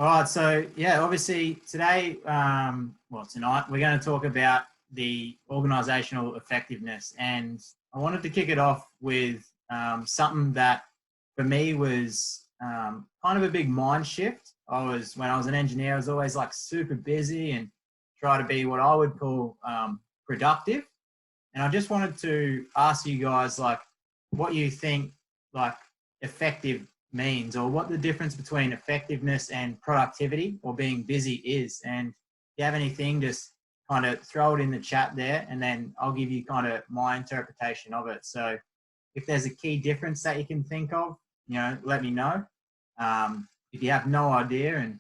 All right, so yeah, obviously today, tonight, we're going to talk about the organisational effectiveness, and I wanted to kick it off with something that for me was kind of a big mind shift. When I was an engineer, I was always like super busy and try to be what I would call productive. And I just wanted to ask you guys, like, what you think, like, effective means, or what the difference between effectiveness and productivity or being busy is. And if you have anything, just kind of throw it in the chat there, and then I'll give you kind of my interpretation of it. So if there's a key difference that you can think of, let me know. If you have no idea and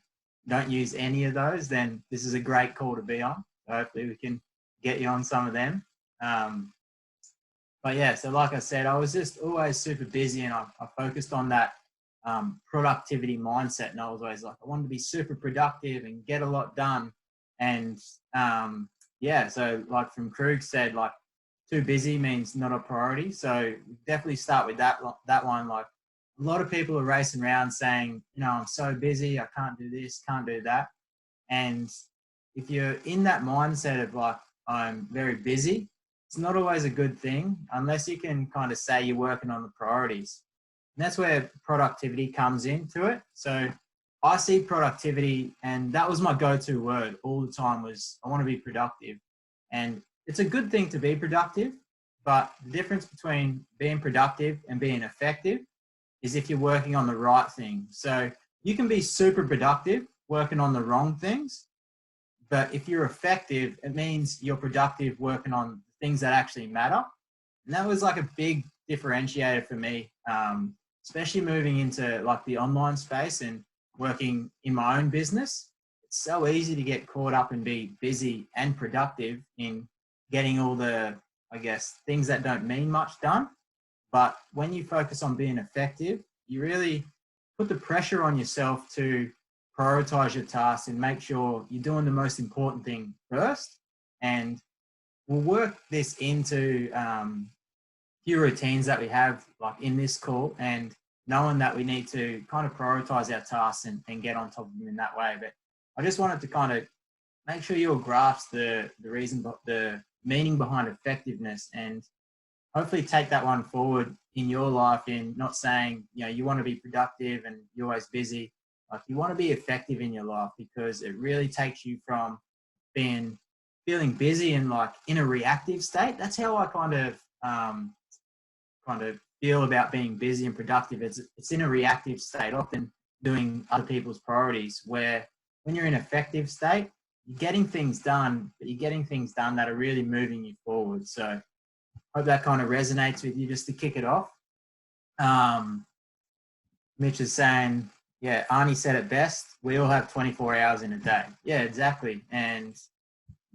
don't use any of those, then this is a great call to be on. So hopefully we can get you on some of them. But yeah, so like I said, I was just always super busy, and I focused on that productivity mindset. And I was always like, I wanted to be super productive and get a lot done. And so like from Krug said, like, too busy means not a priority. So definitely start with that one. Like, a lot of people are racing around saying, I'm so busy, I can't do this, can't do that. And if you're in that mindset of like, I'm very busy, it's not always a good thing unless you can kind of say you're working on the priorities. And that's where productivity comes into it. So I see productivity, and that was my go-to word all the time, was I want to be productive. And it's a good thing to be productive, but the difference between being productive and being effective is if you're working on the right thing. So you can be super productive working on the wrong things, but if you're effective, it means you're productive working on things that actually matter. And that was like a big differentiator for me, especially moving into like the online space and working in my own business. It's so easy to get caught up and be busy and productive in getting all the, I guess, things that don't mean much done. But when you focus on being effective, you really put the pressure on yourself to prioritize your tasks and make sure you're doing the most important thing first. And we'll work this into few routines that we have like in this call, and knowing that we need to kind of prioritize our tasks and get on top of them in that way. But I just wanted to kind of make sure you'll grasp the meaning behind effectiveness, and hopefully take that one forward in your life, in not saying, you want to be productive and you're always busy. Like, you want to be effective in your life, because it really takes you from feeling busy and like in a reactive state. That's how I kind of feel about being busy and productive. It's in a reactive state, often doing other people's priorities, where when you're in an effective state, you're getting things done, but you're getting things done that are really moving you forward. So hope that kind of resonates with you, just to kick it off. Mitch is saying, yeah, Arnie said it best. We all have 24 hours in a day. Yeah, exactly. And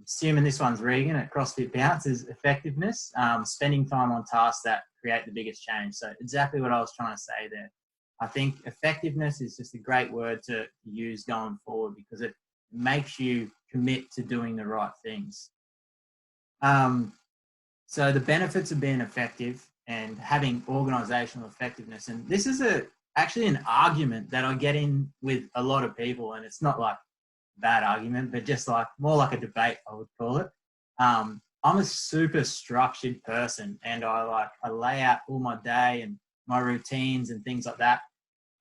assuming this one's Regan at CrossFit Bounce, is effectiveness, spending time on tasks that create the biggest change. So exactly what I was trying to say there. I think effectiveness is just a great word to use going forward, because it makes you commit to doing the right things. So the benefits of being effective and having organizational effectiveness, and this is actually an argument that I get in with a lot of people, and it's not like a bad argument, but just like more like a debate, I would call it. I'm a super structured person, and I lay out all my day and my routines and things like that.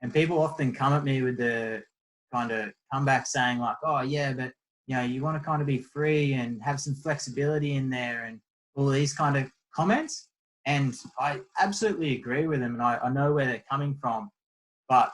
And people often come at me with the kind of comeback saying like, oh yeah, but you want to kind of be free and have some flexibility in there, and all these kind of comments. And I absolutely agree with them, and I know where they're coming from. But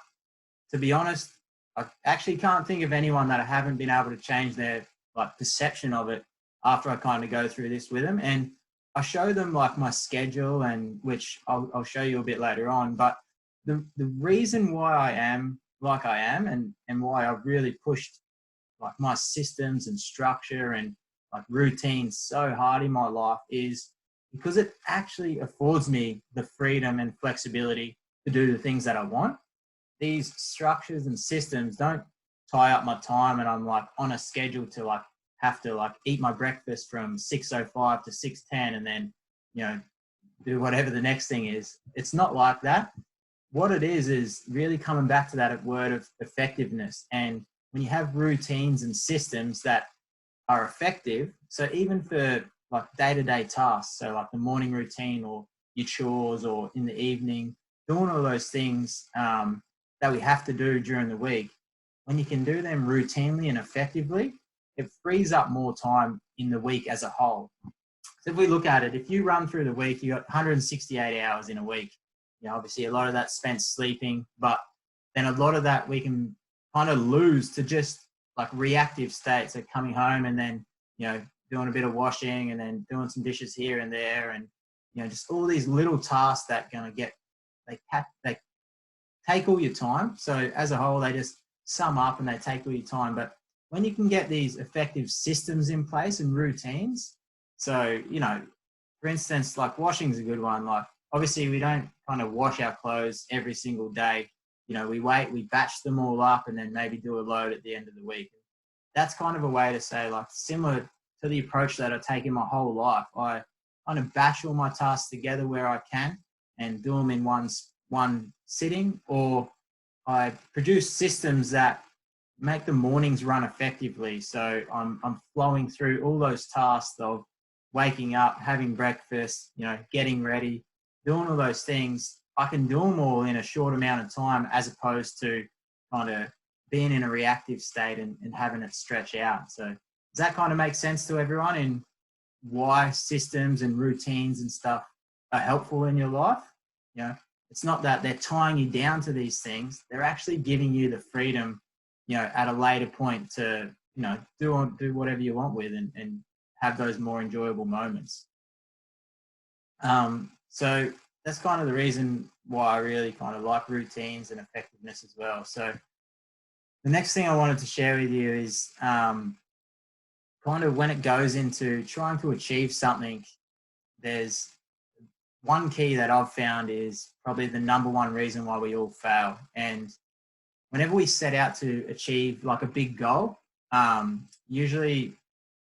to be honest, I actually can't think of anyone that I haven't been able to change their like perception of it after I kind of go through this with them. And I show them like my schedule, and which I'll show you a bit later on. But the reason why I am like I am, and why I've really pushed like my systems and structure and like routines so hard in my life, is because it actually affords me the freedom and flexibility to do the things that I want. These structures and systems don't tie up my time, and I'm like on a schedule to like have to like eat my breakfast from 6:05 to 6:10, and then do whatever the next thing is. It's not like that. What it is really coming back to that word of effectiveness. And when you have routines and systems that are effective, so even for like day-to-day tasks, so like the morning routine or your chores or in the evening, doing all those things that we have to do during the week, when you can do them routinely and effectively, it frees up more time in the week as a whole. So if we look at it, if you run through the week, you got 168 hours in a week. You know, obviously a lot of that's spent sleeping, but then a lot of that we can kind of lose to just like reactive states, like coming home and then, you know, doing a bit of washing and then doing some dishes here and there, and, you know, just all these little tasks that going to get, they take all your time. So as a whole, they just sum up and they take all your time. But when you can get these effective systems in place and routines, so, you know, for instance, like washing is a good one. Like obviously we don't kind of wash our clothes every single day. You know, we batch them all up and then maybe do a load at the end of the week. That's kind of a way to say, like, similar to the approach that I take in my whole life. I kind of batch all my tasks together where I can and do them in one sitting, or I produce systems that make the mornings run effectively. So I'm flowing through all those tasks of waking up, having breakfast, you know, getting ready, doing all those things. I can do them all in a short amount of time, as opposed to kind of being in a reactive state and having it stretch out. So does that kind of make sense to everyone in why systems and routines and stuff are helpful in your life? You know, it's not that they're tying you down to these things. They're actually giving you the freedom, you know, at a later point to, you know, do whatever you want with and have those more enjoyable moments. So that's kind of the reason why I really kind of like routines and effectiveness as well. So the next thing I wanted to share with you is kind of when it goes into trying to achieve something, there's one key that I've found is probably the number one reason why we all fail. And whenever we set out to achieve like a big goal, usually,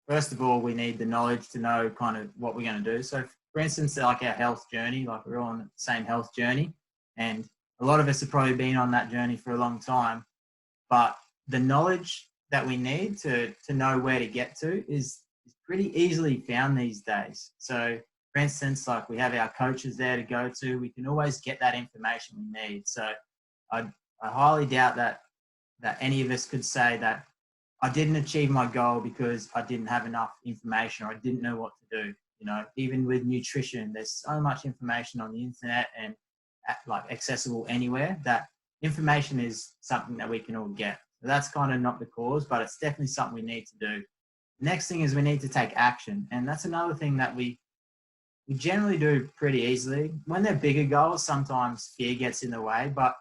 first of all, we need the knowledge to know kind of what we're going to do. So for instance, like our health journey, like we're all on the same health journey, and a lot of us have probably been on that journey for a long time, but the knowledge that we need to know where to get to is pretty easily found these days. So for instance, like we have our coaches there to go to, we can always get that information we need. So I highly doubt that any of us could say that I didn't achieve my goal because I didn't have enough information or I didn't know what to do. You know, even with nutrition, there's so much information on the internet and like accessible anywhere, that information is something that we can all get. So that's kind of not the cause, but it's definitely something we need to do. The next thing is we need to take action. And that's another thing that we generally do pretty easily. When they're bigger goals, sometimes fear gets in the way, but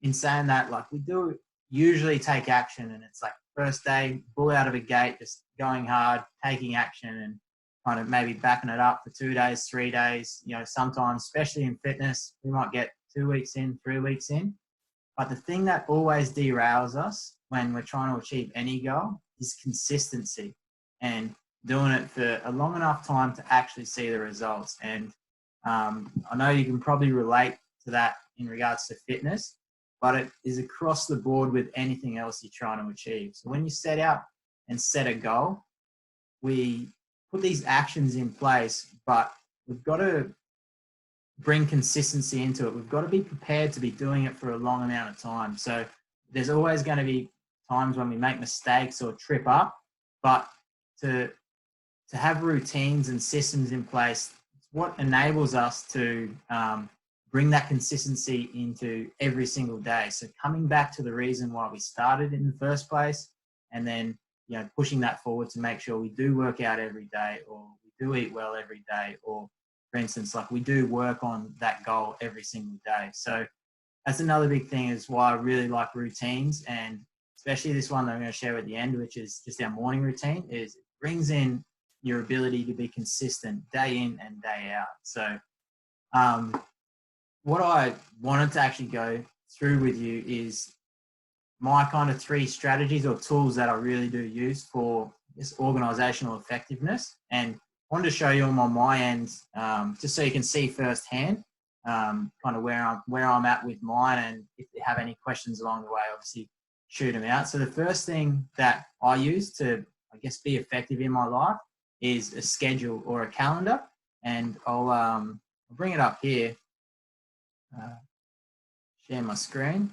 in saying that, like we do usually take action, and it's like first day, bull out of a gate, just going hard, taking action, and kind of maybe backing it up for 2 days, 3 days. You know, sometimes, especially in fitness, we might get 2 weeks in, 3 weeks in. But the thing that always derails us when we're trying to achieve any goal is consistency and doing it for a long enough time to actually see the results. And I know you can probably relate to that in regards to fitness, but it is across the board with anything else you're trying to achieve. So when you set out and set a goal, we put these actions in place, but we've got to bring consistency into it. We've got to be prepared to be doing it for a long amount of time. So there's always going to be times when we make mistakes or trip up, but to have routines and systems in place, it's what enables us to bring that consistency into every single day. So coming back to the reason why we started in the first place, and then, you know, pushing that forward to make sure we do work out every day, or we do eat well every day, or for instance, like we do work on that goal every single day. So that's another big thing, is why I really like routines, and especially this one that I'm going to share at the end, which is just our morning routine, is it brings in your ability to be consistent day in and day out. So what I wanted to actually go through with you is my kind of 3 strategies or tools that I really do use for this organizational effectiveness. And I wanted to show you them on my end, just so you can see firsthand kind of where I'm at with mine, and if you have any questions along the way, obviously shoot them out. So the first thing that I use to, I guess, be effective in my life is a schedule or a calendar. And I'll bring it up here, share my screen.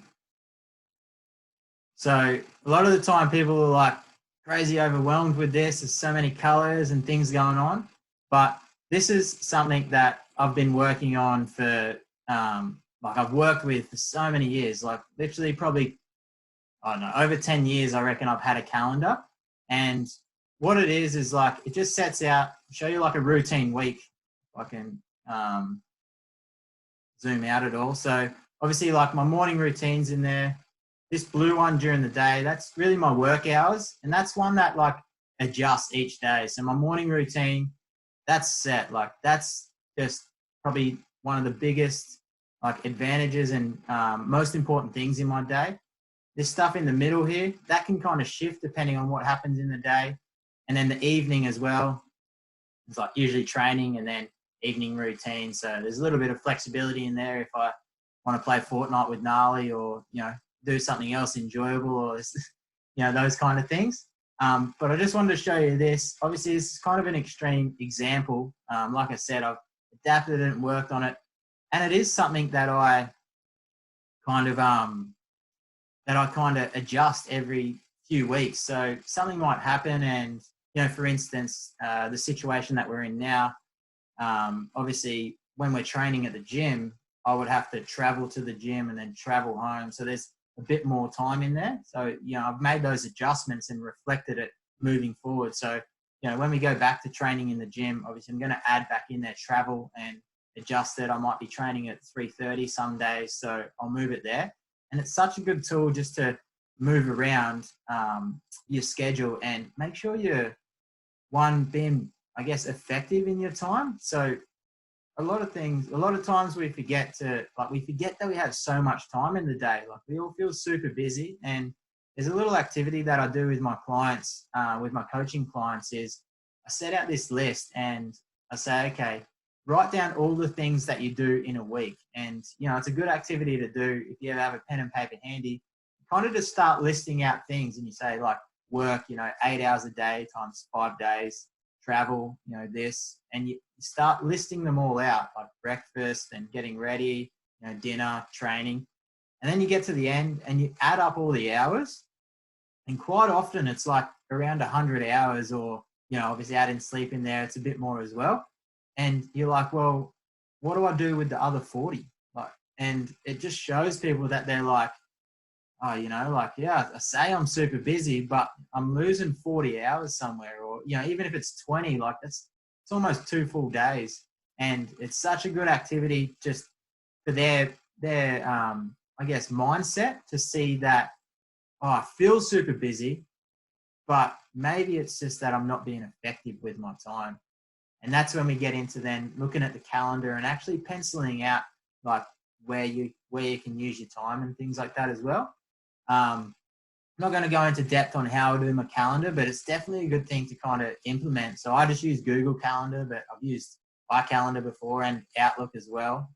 So a lot of the time people are like crazy overwhelmed with this. There's so many colors and things going on. But this is something that I've been working on for, like I've worked with for so many years, like literally probably, I don't know, over 10 years, I reckon I've had a calendar. And what it is like, it just sets out, show you like a routine week. If I can zoom out at all. So obviously like my morning routines in there. This blue one during the day, that's really my work hours. And that's one that like adjusts each day. So my morning routine, that's set. Like that's just probably one of the biggest like advantages and most important things in my day. This stuff in the middle here, that can kind of shift depending on what happens in the day. And then the evening as well. It's like usually training and then evening routine. So there's a little bit of flexibility in there if I want to play Fortnite with Gnarly or, you know, do something else enjoyable or, you know, those kind of things. But I just wanted to show you this. Obviously, this is kind of an extreme example. Like I said, I've adapted it and worked on it. And it is something that I kind of adjust every few weeks. So something might happen and, you know, for instance, the situation that we're in now, obviously when we're training at the gym, I would have to travel to the gym and then travel home. So there's a bit more time in there. So, you know, I've made those adjustments and reflected it moving forward. So, you know, when we go back to training in the gym, obviously I'm going to add back in there travel and adjust it. I might be training at 3:30 some days, so I'll move it there. And it's such a good tool just to move around your schedule and make sure you're being, I guess, effective in your time. So a lot of times we forget that we have so much time in the day. Like we all feel super busy, and there's a little activity that I do with my clients, with my coaching clients is I set out this list and I say, okay, write down all the things that you do in a week. And, you know, it's a good activity to do if you ever have a pen and paper handy. Kind of just start listing out things and you say like work, you know, 8 hours a day times 5 days, travel, you know, this, and you start listing them all out, like breakfast and getting ready, you know, dinner, training. And then you get to the end and you add up all the hours. And quite often it's like around 100 hours or, you know, obviously add in sleep in there, it's a bit more as well. And you're like, well, what do I do with the other 40? Like, and it just shows people that they're like, oh, you know, like, yeah, I say I'm super busy, but I'm losing 40 hours somewhere, or, you know, even if it's 20, like it's almost 2 full days. And it's such a good activity just for their I guess, mindset to see that, oh, I feel super busy, but maybe it's just that I'm not being effective with my time. And that's when we get into then looking at the calendar and actually penciling out like where you can use your time and things like that as well. I'm not going to go into depth on how I do my calendar, but it's definitely a good thing to kind of implement. So I just use Google Calendar, but I've used iCalendar before and Outlook as well.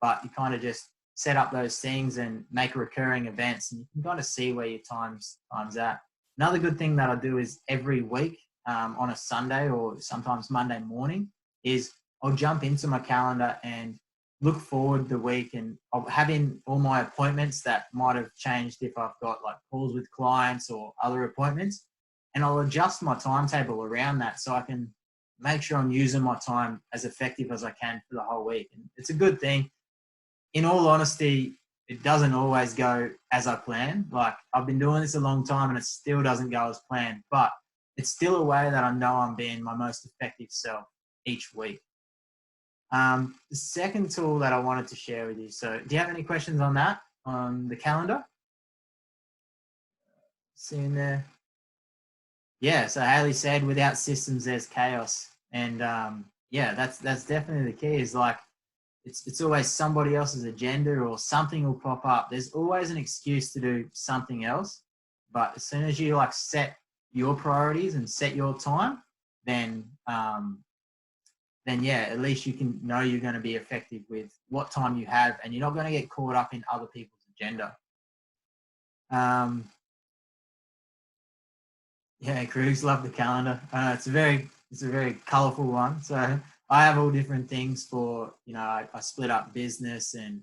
But you kind of just set up those things and make recurring events, and you can kind of see where your time's at. Another good thing that I do is every week on a Sunday or sometimes Monday morning is I'll jump into my calendar and look forward the week, and I'll have in all my appointments that might have changed if I've got like calls with clients or other appointments, and I'll adjust my timetable around that so I can make sure I'm using my time as effective as I can for the whole week. And it's a good thing. In all honesty, it doesn't always go as I plan. Like I've been doing this a long time and it still doesn't go as planned, but it's still a way that I know I'm being my most effective self each week. The second tool that I wanted to share with you. So do you have any questions on that, on the calendar? See in there? Yeah, so Haley said, without systems, there's chaos. And yeah, that's definitely the key, is like, it's always somebody else's agenda or something will pop up. There's always an excuse to do something else. But as soon as you like set your priorities and set your time, then yeah, at least you can know you're going to be effective with what time you have, and you're not going to get caught up in other people's agenda. Um, yeah, Krugs love the calendar. It's a very colourful one. So I have all different things for, I split up business and,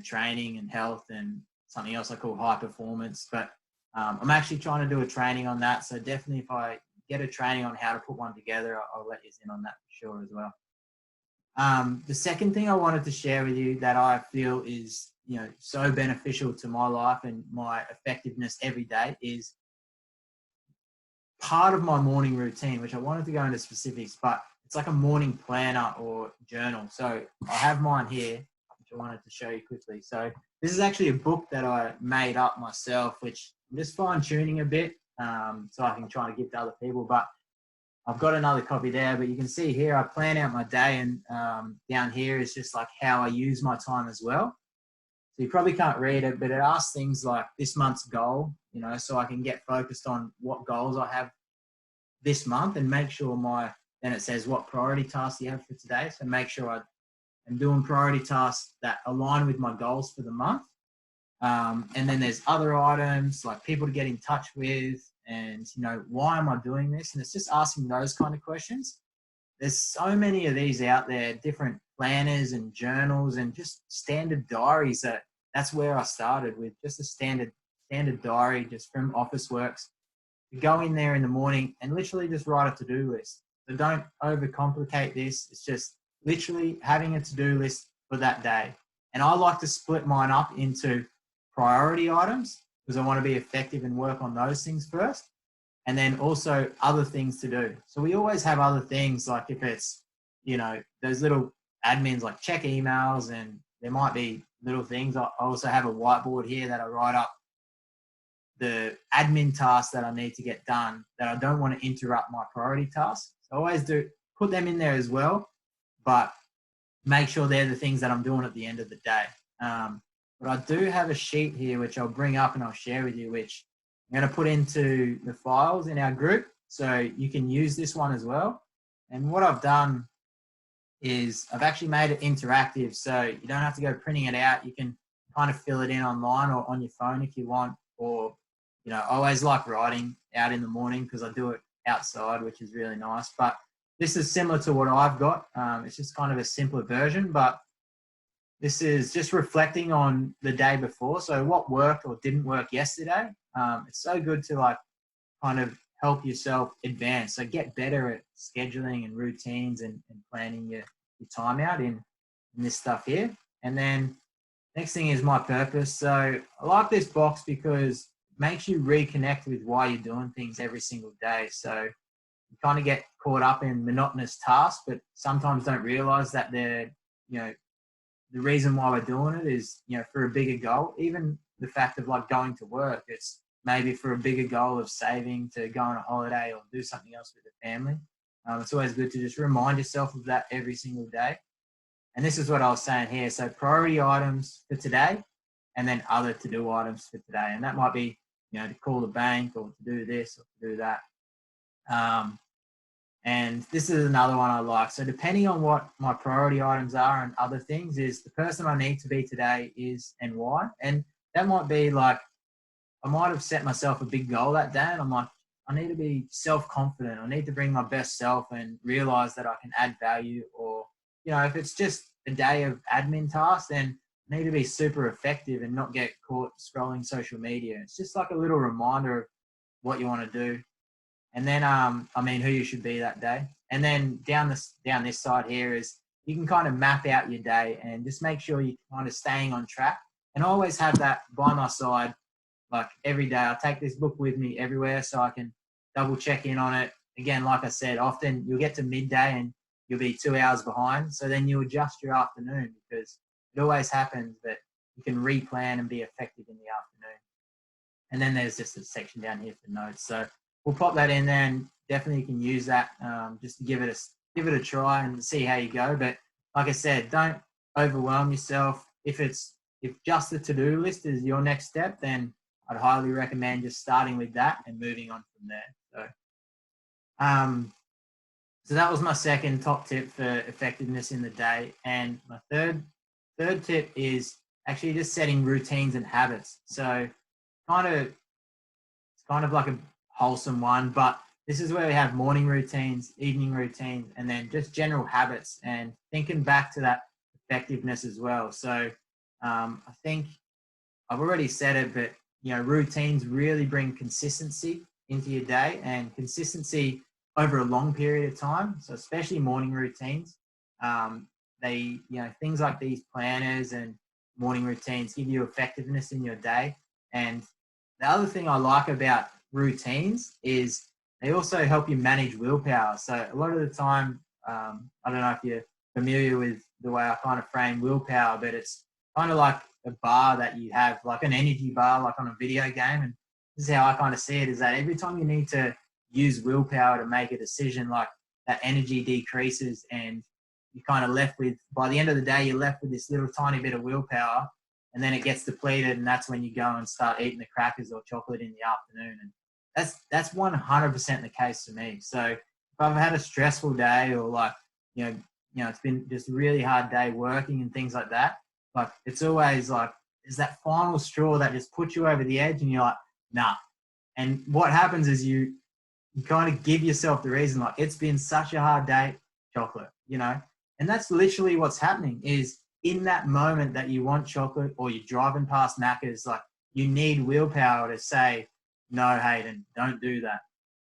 training and health and something else I call high performance. But I'm actually trying to do a training on that. So definitely if I get a training on how to put one together, I'll let you in on that for sure as well. The second thing I wanted to share with you that I feel is, so beneficial to my life and my effectiveness every day is part of my morning routine, which I wanted to go into specifics, but it's like a morning planner or journal. So I have mine here, which I wanted to show you quickly. So this is actually a book that I made up myself, which I'm just fine tuning a bit so I can try to give to other people. But I've got another copy there, but you can see here I plan out my day, and down here is just like how I use my time as well. So you probably can't read it, but it asks things like this month's goal, so I can get focused on what goals I have this month and make sure then it says what priority tasks you have for today. So make sure I am doing priority tasks that align with my goals for the month. And then there's other items like people to get in touch with and, why am I doing this? And it's just asking those kind of questions. There's so many of these out there, different planners and journals and just standard diaries. That's where I started with, just a standard diary just from Officeworks. You go in there in the morning and literally just write a to-do list. So don't overcomplicate this. It's just literally having a to-do list for that day. And I like to split mine up into priority items because I want to be effective and work on those things first. And then also other things to do. So we always have other things, like if it's, those little admins like check emails, and there might be little things. I also have a whiteboard here that I write up the admin tasks that I need to get done that I don't want to interrupt my priority tasks. So I always do put them in there as well, but make sure they're the things that I'm doing at the end of the day. But I do have a sheet here, which I'll bring up and I'll share with you, which I'm going to put into the files in our group. So you can use this one as well. And what I've done is I've actually made it interactive. So you don't have to go printing it out. You can kind of fill it in online or on your phone if you want. Or, I always like writing out in the morning because I do it outside, which is really nice. But this is similar to what I've got. It's just kind of a simpler version, but this is just reflecting on the day before. So what worked or didn't work yesterday. It's so good to kind of help yourself advance. So get better at scheduling and routines and planning your time out in this stuff here. And then next thing is my purpose. So I like this box because it makes you reconnect with why you're doing things every single day. So you kind of get caught up in monotonous tasks, but sometimes don't realize that they're, the reason why we're doing it is, for a bigger goal. Even the fact of going to work, it's maybe for a bigger goal of saving to go on a holiday or do something else with the family. It's always good to just remind yourself of that every single day. And this is what I was saying here. So priority items for today and then other to-do items for today. And that might be, to call the bank or to do this or to do that. And this is another one I like. So depending on what my priority items are and other things is the person I need to be today is and why. And that might be I might have set myself a big goal that day and I'm like, I need to be self-confident. I need to bring my best self and realize that I can add value. Or, if it's just a day of admin tasks, then I need to be super effective and not get caught scrolling social media. It's just like a little reminder of what you want to do. And then, who you should be that day. And then down this side here is you can kind of map out your day and just make sure you're kind of staying on track. And I always have that by my side, like every day. I take this book with me everywhere so I can double check in on it. Again, like I said, often you'll get to midday and you'll be 2 hours behind. So then you adjust your afternoon because it always happens that you can replan and be effective in the afternoon. And then there's just a section down here for notes. So we'll pop that in there and definitely you can use that just to give it a try and see how you go. But like I said, don't overwhelm yourself. If just the to-do list is your next step, then I'd highly recommend just starting with that and moving on from there. So that was my second top tip for effectiveness in the day. And my third tip is actually just setting routines and habits. So it's kind of like a wholesome one, but this is where we have morning routines, evening routines, and then just general habits and thinking back to that effectiveness as well. So I think I've already said it, but routines really bring consistency into your day, and consistency over a long period of time. So especially morning routines, they things like these planners and morning routines give you effectiveness in your day. And the other thing I like about routines is they also help you manage willpower. So a lot of the time, I don't know if you're familiar with the way I kind of frame willpower, but it's kind of like a bar that you have, like an energy bar, like on a video game. And this is how I kind of see it, is that every time you need to use willpower to make a decision, like that energy decreases and you're kind of left with, by the end of the day, you're left with this little tiny bit of willpower, and then it gets depleted, and that's when you go and start eating the crackers or chocolate in the afternoon. And that's 100% the case for me. So if I've had a stressful day, or like, it's been just a really hard day working and things like that, like it's always like, there's that final straw that just puts you over the edge and you're like, nah. And what happens is you kind of give yourself the reason, like, it's been such a hard day, chocolate, and that's literally what's happening. Is in that moment that you want chocolate, or you're driving past Macca's, like, you need willpower to say, no, Hayden, don't do that.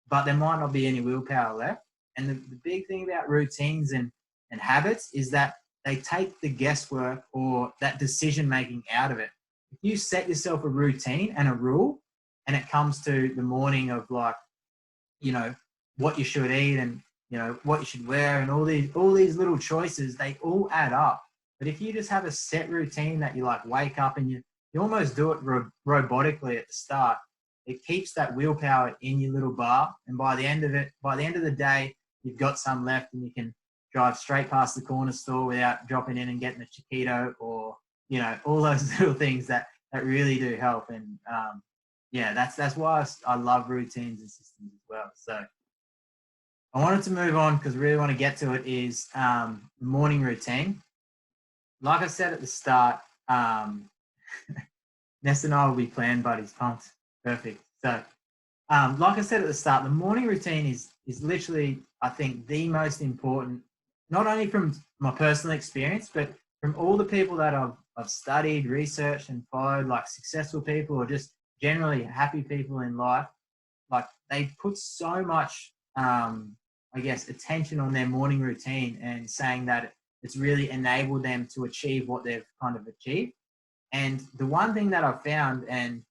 But there might not be any willpower left. And the big thing about routines and habits is that they take the guesswork or that decision making out of it. If you set yourself a routine and a rule, and it comes to the morning of, like, what you should eat and what you should wear, and all these little choices, they all add up. But if you just have a set routine that you like wake up and you almost do it robotically at the start, it keeps that willpower in your little bar. And by the end of the day, you've got some left, and you can drive straight past the corner store without dropping in and getting a chiquito, or all those little things that really do help. And that's why I love routines and systems as well. So I wanted to move on, because I really want to get to it, is morning routine. Like I said at the start, Ness and I will be plan buddies. Pumped. Perfect. So like I said at the start, the morning routine is literally, I think, the most important, not only from my personal experience, but from all the people that I've studied, researched, and followed, like successful people or just generally happy people in life. Like, they put so much, attention on their morning routine, and saying that it's really enabled them to achieve what they've kind of achieved. And the one thing that I've found, and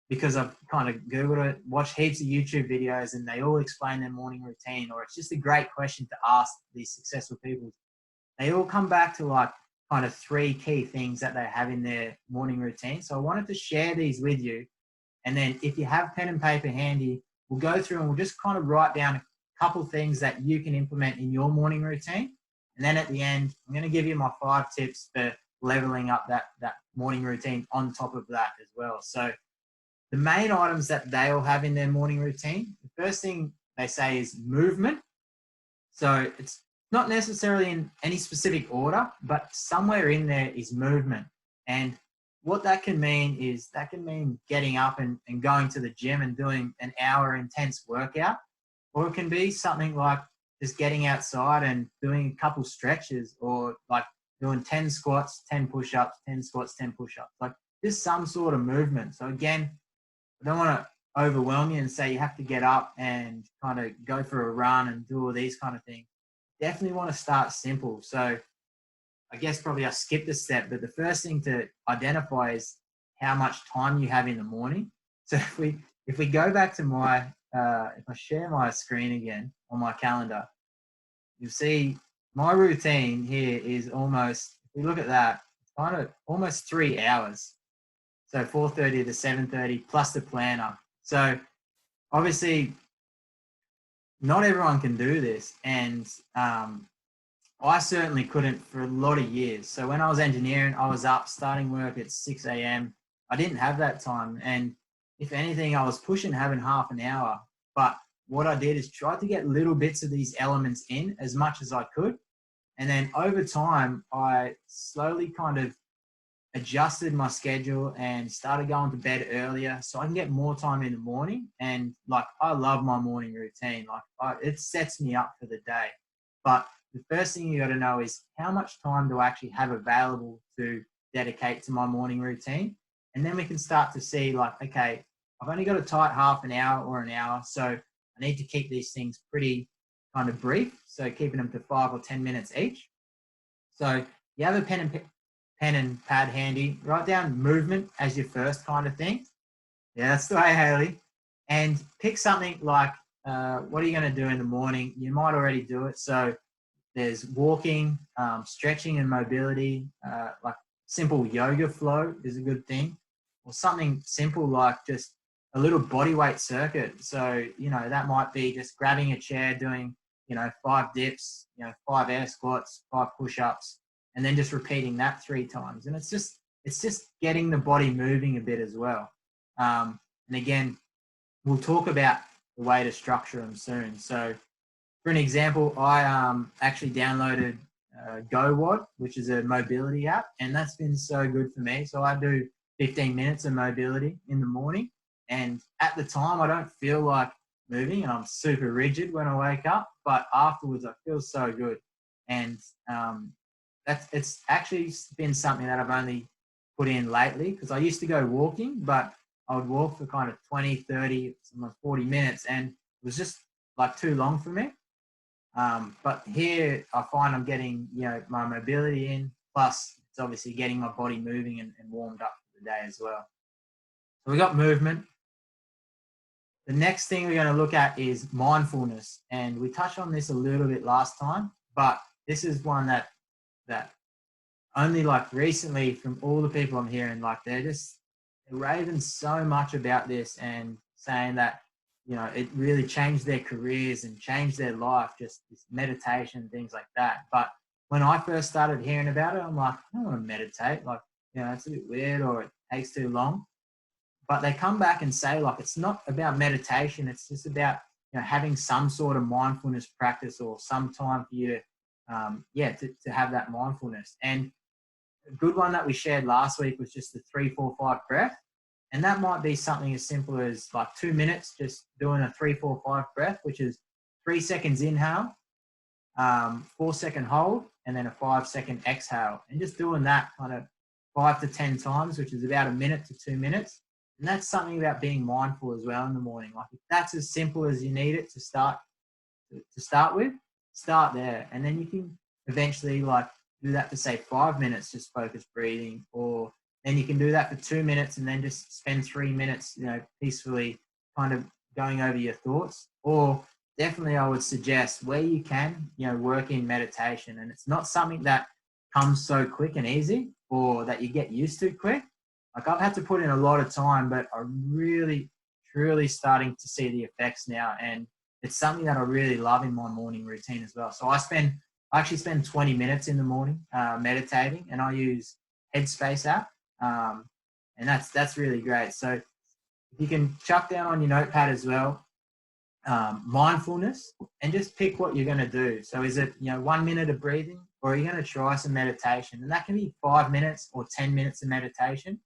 because I've kind of Googled it, watched heaps of YouTube videos, and they all explain their morning routine, or it's just a great question to ask these successful people, they all come back to like kind of 3 key things that they have in their morning routine. So I wanted to share these with you. And then if you have pen and paper handy, we'll go through and we'll just kind of write down a couple things that you can implement in your morning routine. And then at the end, I'm going to give you my 5 tips for leveling up that morning routine on top of that as well. So the main items that they all have in their morning routine, the first thing they say is movement. So it's not necessarily in any specific order, but somewhere in there is movement. And what that can mean is, that can mean getting up and going to the gym and doing an hour intense workout. Or it can be something like just getting outside and doing a couple stretches, or like doing 10 squats, 10 push-ups, 10 squats, 10 push-ups, like just some sort of movement. So again, I don't want to overwhelm you and say you have to get up and kind of go for a run and do all these kind of things. Definitely want to start simple. So I guess probably I skipped a step, but the first thing to identify is how much time you have in the morning. So if we go back to my, if I share my screen again on my calendar, you'll see my routine here is almost, if we look at that, it's kind of almost 3 hours. So 4:30 to 7:30 plus the planner. So obviously not everyone can do this. And I certainly couldn't for a lot of years. So when I was engineering, I was up starting work at 6 a.m. I didn't have that time. And if anything, I was pushing having half an hour. But what I did is try to get little bits of these elements in as much as I could. And then over time, I slowly kind of adjusted my schedule and started going to bed earlier so I can get more time in the morning. And like, I love my morning routine. Like, it sets me up for the day. But the first thing you got to know is how much time do I actually have available to dedicate to my morning routine? And then we can start to see like, okay, I've only got a tight half an hour or an hour. So I need to keep these things pretty kind of brief. So keeping them to 5 or 10 minutes each. So you have a pen and pad handy, write down movement as your first kind of thing. Yeah, that's the way, Haley. And pick something like, what are you going to do in the morning? You might already do it. So there's walking, stretching and mobility, like simple yoga flow is a good thing, or something simple like just a little body weight circuit. So, that might be just grabbing a chair, doing, 5 dips, 5 air squats, 5 push-ups, and then just repeating that 3 times. And it's just getting the body moving a bit as well. And again, we'll talk about the way to structure them soon. So for an example, I actually downloaded GoWad, which is a mobility app, and that's been so good for me. So I do 15 minutes of mobility in the morning, and at the time I don't feel like moving, and I'm super rigid when I wake up, but afterwards I feel so good. And it's actually been something that I've only put in lately, because I used to go walking, but I would walk for kind of 20, 30, sometimes 40 minutes, and it was just like too long for me. But here I find I'm getting, my mobility in, plus it's obviously getting my body moving and warmed up for the day as well. So we got movement. The next thing we're going to look at is mindfulness. And we touched on this a little bit last time, but this is one that only like recently from all the people I'm hearing, like they're raving so much about this and saying that, it really changed their careers and changed their life, just this meditation, things like that. But when I first started hearing about it, I'm like, I don't want to meditate. Like, it's a bit weird or it takes too long. But they come back and say, like, it's not about meditation. It's just about, having some sort of mindfulness practice or some time for you to have that mindfulness. And a good one that we shared last week was just the 3-4-5 breath. And that might be something as simple as like 2 minutes, just doing a 3-4-5 breath, which is 3 seconds inhale, 4-second hold, and then a 5-second exhale. And just doing that kind of 5 to 10 times, which is about 1 minute to 2 minutes. And that's something about being mindful as well in the morning. Like if that's as simple as you need it to start with, start there. And then you can eventually like do that for say 5 minutes, just focus breathing, or then you can do that for 2 minutes and then just spend 3 minutes, peacefully kind of going over your thoughts. Or definitely I would suggest where you can, work in meditation. And it's not something that comes so quick and easy or that you get used to quick. Like I've had to put in a lot of time, but I'm really, truly starting to see the effects now. And it's something that I really love in my morning routine as well. So I actually spend 20 minutes in the morning meditating, and I use Headspace app. And that's really great. So if you can chuck down on your notepad as well, mindfulness, and just pick what you're going to do. So is it, 1 minute of breathing, or are you going to try some meditation? And that can be 5 minutes or 10 minutes of meditation.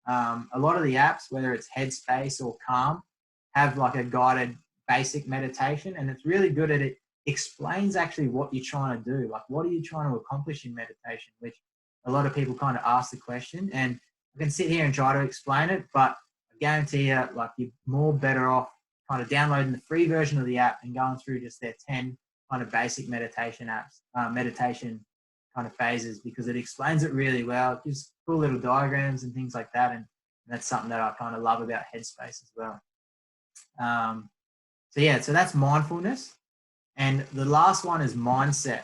A lot of the apps, whether it's Headspace or Calm, have like a guided basic meditation, and it's really good at it. Explains actually what you're trying to do. Like, what are you trying to accomplish in meditation? Which a lot of people kind of ask the question, and I can sit here and try to explain it, but I guarantee you, like, you're more better off kind of downloading the free version of the app and going through just their 10 kind of basic meditation apps, meditation kind of phases, because it explains it really well. It gives cool little diagrams and things like that. And that's something that I kind of love about Headspace as well. So that's mindfulness. And the last one is mindset,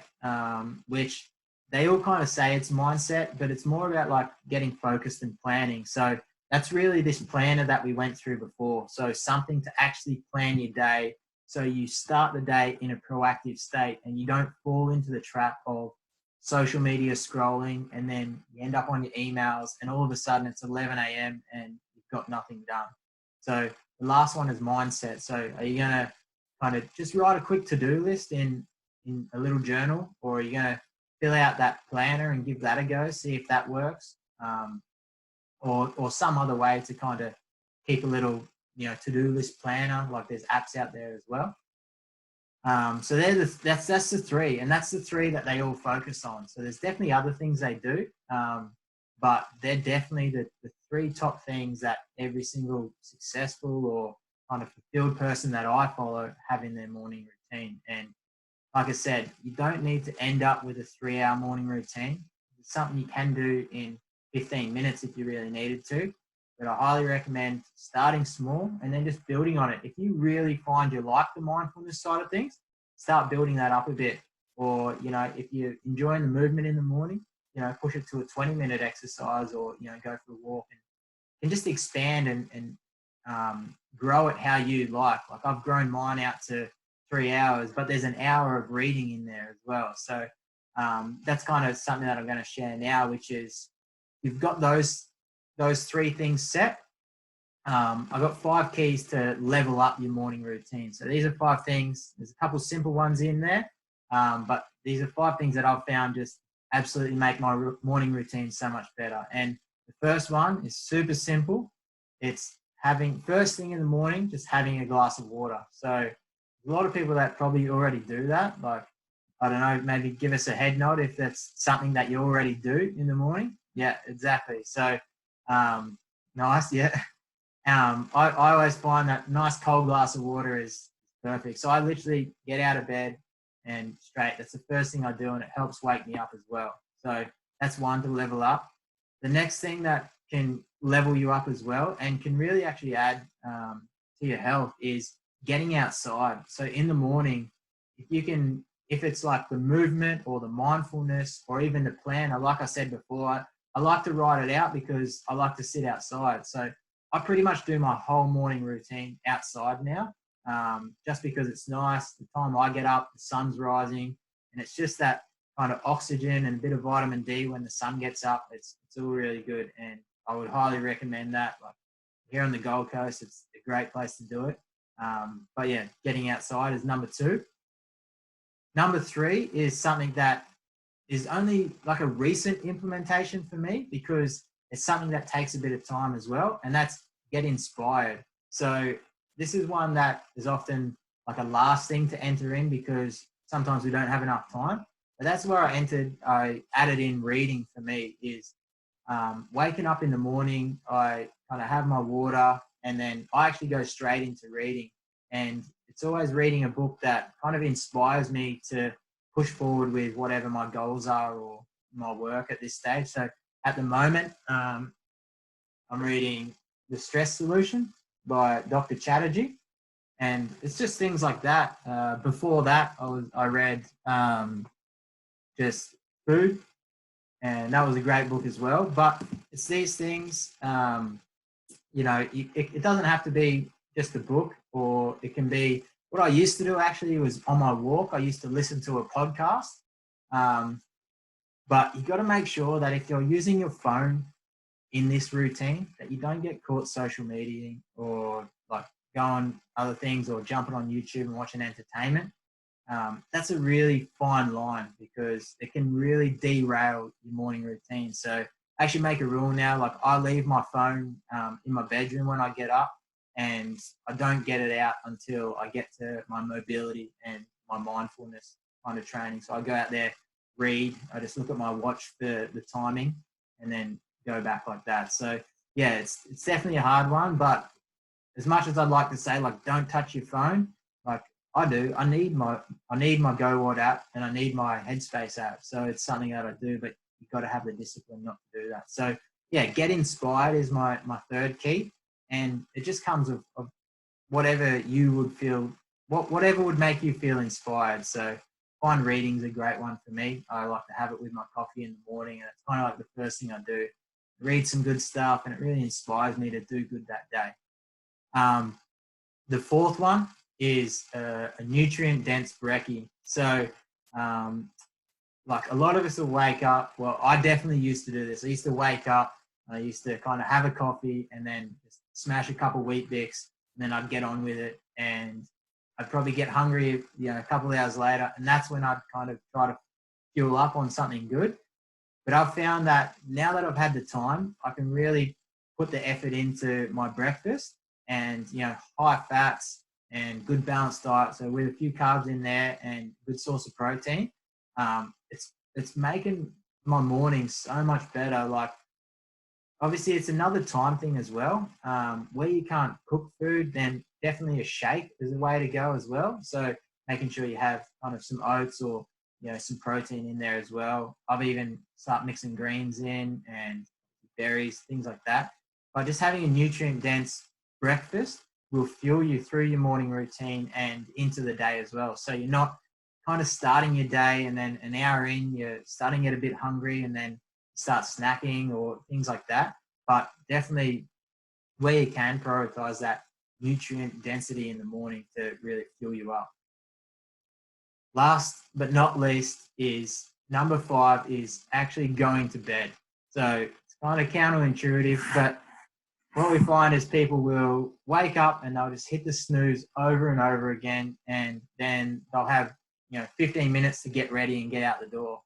which they all kind of say it's mindset, but it's more about like getting focused and planning. So that's really this planner that we went through before. So something to actually plan your day, so you start the day in a proactive state and you don't fall into the trap of social media scrolling, and then you end up on your emails and all of a sudden it's 11 a.m. and you've got nothing done. So the last one is mindset. So are you going to kind of just write a quick to-do list in a little journal, or are you going to fill out that planner and give that a go, see if that works? or some other way to kind of keep a little, to-do list planner. Like there's apps out there as well. So that's the three, and that's the three that they all focus on. So there's definitely other things they do, but they're definitely the three top things that every single successful or kind of fulfilled person that I follow have in their morning routine. And like I said, you don't need to end up with a 3-hour morning routine. It's something you can do in 15 minutes if you really needed to. But I highly recommend starting small and then just building on it. If you really find you like the mindfulness side of things, start building that up a bit. Or, if you're enjoying the movement in the morning, push it to a 20-minute exercise, or, go for a walk, and just expand and grow it how you like. Like I've grown mine out to 3 hours, but there's an hour of reading in there as well. So that's kind of something that I'm going to share now, which is you've got those three things set. I've got 5 keys to level up your morning routine. So these are 5 things. There's a couple simple ones in there, but these are 5 things that I've found just absolutely make my morning routine so much better. And the first one is super simple. It's having first thing in the morning, just having a glass of water. So a lot of people that probably already do that. Like, I don't know, maybe give us a head nod if that's something that you already do in the morning. Yeah, exactly. So nice. Yeah. I always find that nice cold glass of water is perfect. So I literally get out of bed and straight. That's the first thing I do, and it helps wake me up as well. So that's one to level up. The next thing that can level you up as well and can really actually add to your health is getting outside. So in the morning, if it's like the movement or the mindfulness or even the planner, like I said before, I like to write it out because I like to sit outside. So I pretty much do my whole morning routine outside now, just because it's nice. The time I get up, the sun's rising, and it's just that kind of oxygen and a bit of vitamin D when the sun gets up. It's all really good, and I would highly recommend that. Like here on the Gold Coast, it's a great place to do it. But yeah, getting outside is number 2. Number 3 is something that is only like a recent implementation for me, because it's something that takes a bit of time as well, and that's get inspired. So this is one that is often like a last thing to enter in because sometimes we don't have enough time. But that's where I added in reading for me is waking up in the morning, I kind of have my water, and then I actually go straight into reading. And it's always reading a book that kind of inspires me to push forward with whatever my goals are or my work at this stage. So at the moment, I'm reading The Stress Solution by Dr. Chatterjee, and it's just things like that. Before that, I read just Food, and that was a great book as well. But it's these things, it doesn't have to be just a book, or it can be what I used to do actually was on my walk. I used to listen to a podcast. But you got to make sure that if you're using your phone in this routine, that you don't get caught social media or like going other things or jumping on YouTube and watching entertainment. That's a really fine line because it can really derail your morning routine. So I actually make a rule now, like I leave my phone in my bedroom when I get up, and I don't get it out until I get to my mobility and my mindfulness kind of training. So I go out there, read, I just look at my watch for the timing, and then go back like that. So yeah, it's definitely a hard one, but as much as I'd like to say, like, don't touch your phone, like I do, I need my GoWatt app and I need my Headspace app. So it's something that I do, but you've got to have the discipline not to do that. So yeah, get inspired is my 3rd key. And it just comes of whatever you would feel, whatever would make you feel inspired. So find reading's a great one for me. I like to have it with my coffee in the morning, and it's kind of like the first thing I do. Read some good stuff, and it really inspires me to do good that day. The 4th one is a nutrient-dense brekkie. So like a lot of us will wake up. Well, I definitely used to do this. I used to wake up, I used to kind of have a coffee and then just smash a couple of Wheat Bix, and then I'd get on with it, and I'd probably get hungry, a couple of hours later, and that's when I'd kind of try to fuel up on something good. But I've found that now that I've had the time, I can really put the effort into my breakfast and, high fats and good balanced diet. So with a few carbs in there and good source of protein, it's making my mornings so much better. Like, obviously, it's another time thing as well. Where you can't cook food, then definitely a shake is a way to go as well. So making sure you have kind of some oats or some protein in there as well. I've even start mixing greens in and berries, things like that. But just having a nutrient-dense breakfast will fuel you through your morning routine and into the day as well. So you're not kind of starting your day and then an hour in, you're starting to get a bit hungry and then start snacking or things like that. But definitely where you can prioritize that nutrient density in the morning to really fuel you up. Last but not least is number 5 is actually going to bed. So it's kind of counterintuitive, but what we find is people will wake up and they'll just hit the snooze over and over again, and then they'll have 15 minutes to get ready and get out the door.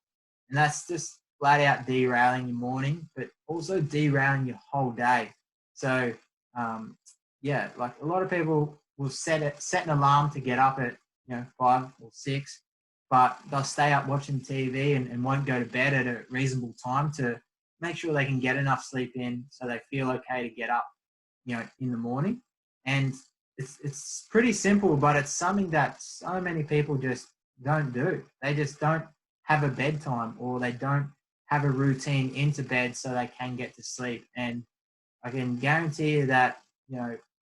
And that's just flat out derailing your morning, but also derailing your whole day. So, like a lot of people will set an alarm to get up at 5 or 6, but they'll stay up watching TV and won't go to bed at a reasonable time to make sure they can get enough sleep in so they feel okay to get up, in the morning. And it's pretty simple, but it's something that so many people just don't do. They just don't have a bedtime, or they don't have a routine into bed so they can get to sleep. And I can guarantee you that,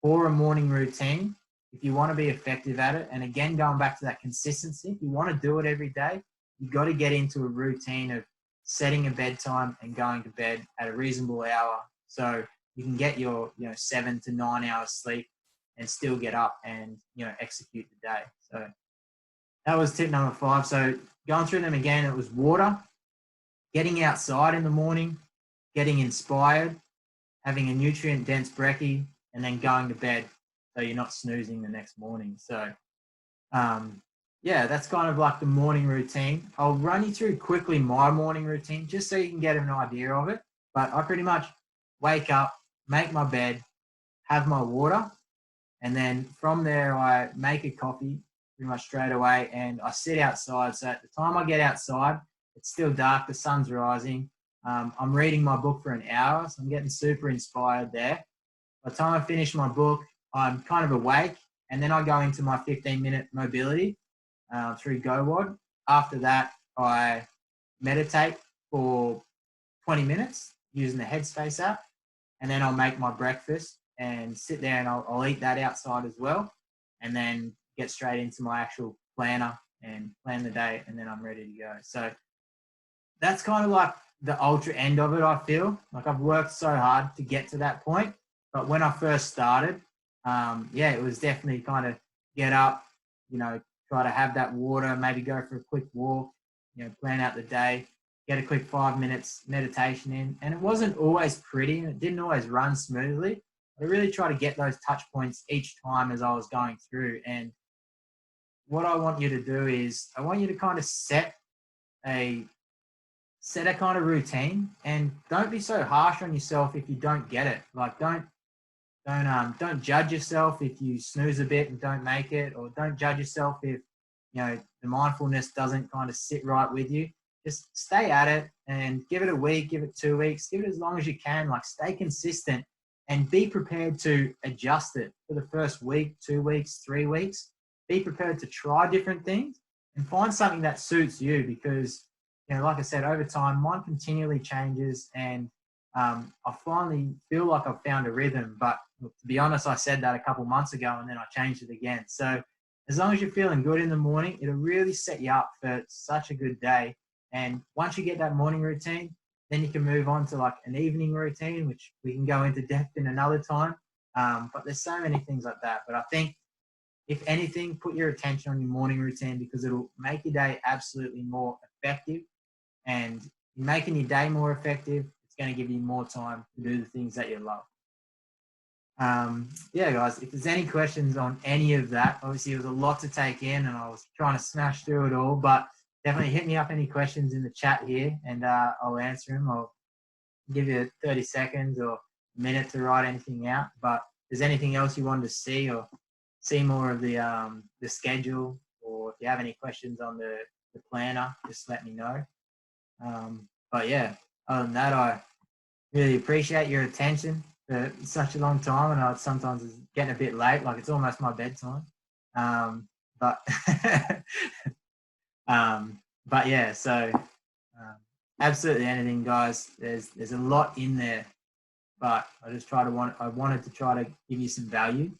for a morning routine, if you want to be effective at it, and again, going back to that consistency, if you want to do it every day, you've got to get into a routine of setting a bedtime and going to bed at a reasonable hour so you can get your 7 to 9 hours sleep and still get up and execute the day. So that was tip number 5. So going through them again, it was water, getting outside in the morning, getting inspired, having a nutrient dense brekkie, and then going to bed so you're not snoozing the next morning. So that's kind of like the morning routine. I'll run you through quickly my morning routine just so you can get an idea of it. But I pretty much wake up, make my bed, have my water, and then from there I make a coffee pretty much straight away and I sit outside. So at the time I get outside, it's still dark, the sun's rising. I'm reading my book for an hour, so I'm getting super inspired there. By the time I finish my book, I'm kind of awake, and then I go into my 15-minute mobility through GoWOD. After that, I meditate for 20 minutes using the Headspace app, and then I'll make my breakfast and sit there and I'll eat that outside as well, and then get straight into my actual planner and plan the day, and then I'm ready to go. So that's kind of like the ultra end of it, I feel. Like I've worked so hard to get to that point, but when I first started, it was definitely kind of get up, try to have that water, maybe go for a quick walk, plan out the day, get a quick 5 minutes meditation in. And it wasn't always pretty and it didn't always run smoothly. I really try to get those touch points each time as I was going through. And what I want you to do is I want you to kind of set a kind of routine, and don't be so harsh on yourself if you don't get it. Like don't judge yourself if you snooze a bit and don't make it, or don't judge yourself if the mindfulness doesn't kind of sit right with you. Just stay at it and give it a week, give it 2 weeks, give it as long as you can. Like stay consistent and be prepared to adjust it for the first week, 2 weeks, 3 weeks. Be prepared to try different things and find something that suits you, because like I said, over time, mine continually changes, and I finally feel like I've found a rhythm. But to be honest, I said that a couple months ago and then I changed it again. So as long as you're feeling good in the morning, it'll really set you up for such a good day. And once you get that morning routine, then you can move on to like an evening routine, which we can go into depth in another time. But there's so many things like that. But I think, if anything, put your attention on your morning routine, because it'll make your day absolutely more effective. And making your day more effective, it's going to give you more time to do the things that you love. Guys, if there's any questions on any of that, obviously it was a lot to take in and I was trying to smash through it all, but definitely hit me up any questions in the chat here and I'll answer them. I'll give you 30 seconds or a minute to write anything out. But if there's anything else you wanted to see, or see more of the schedule, or if you have any questions on the planner, just let me know. But yeah, other than that, I really appreciate your attention for such a long time. I know sometimes it's getting a bit late, like it's almost my bedtime. But but yeah, so absolutely anything, guys. There's a lot in there, but I wanted to try to give you some value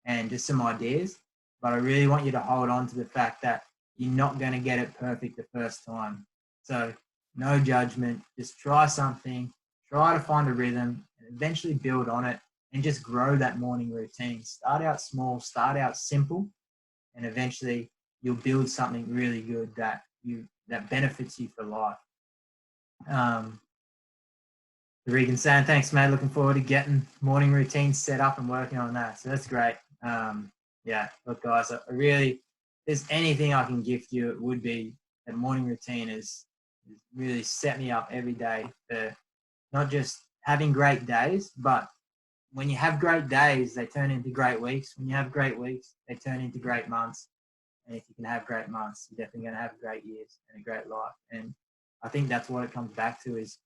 and just some ideas. But I really want you to hold on to the fact that you're not going to get it perfect the first time. So no judgment. Just try something. Try to find a rhythm and eventually build on it, and just grow that morning routine. Start out small, start out simple, and eventually you'll build something really good that benefits you for life. Regan saying, thanks, mate. Looking forward to getting morning routines set up and working on that. So that's great. Yeah, look, guys, I really, if there's anything I can gift you, it would be that morning routine is really set me up every day for not just having great days, but when you have great days, they turn into great weeks. When you have great weeks, they turn into great months. And if you can have great months, you're definitely going to have great years and a great life. And I think that's what it comes back to, is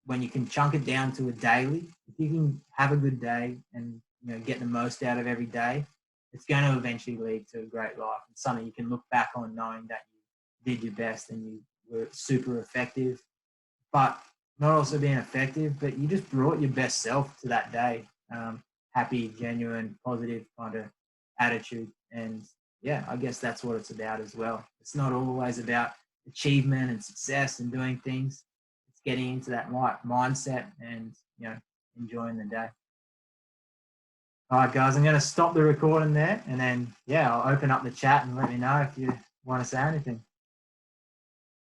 when you can chunk it down to a daily, if you can have a good day and get the most out of every day, it's going to eventually lead to a great life. It's something you can look back on knowing that you did your best and you were super effective, but not also being effective, but you just brought your best self to that day. Happy, genuine, positive kind of attitude. And yeah, I guess that's what it's about as well. It's not always about achievement and success and doing things. It's getting into that right mindset and, enjoying the day. All right, guys, I'm going to stop the recording there, and then, yeah, I'll open up the chat and let me know if you want to say anything.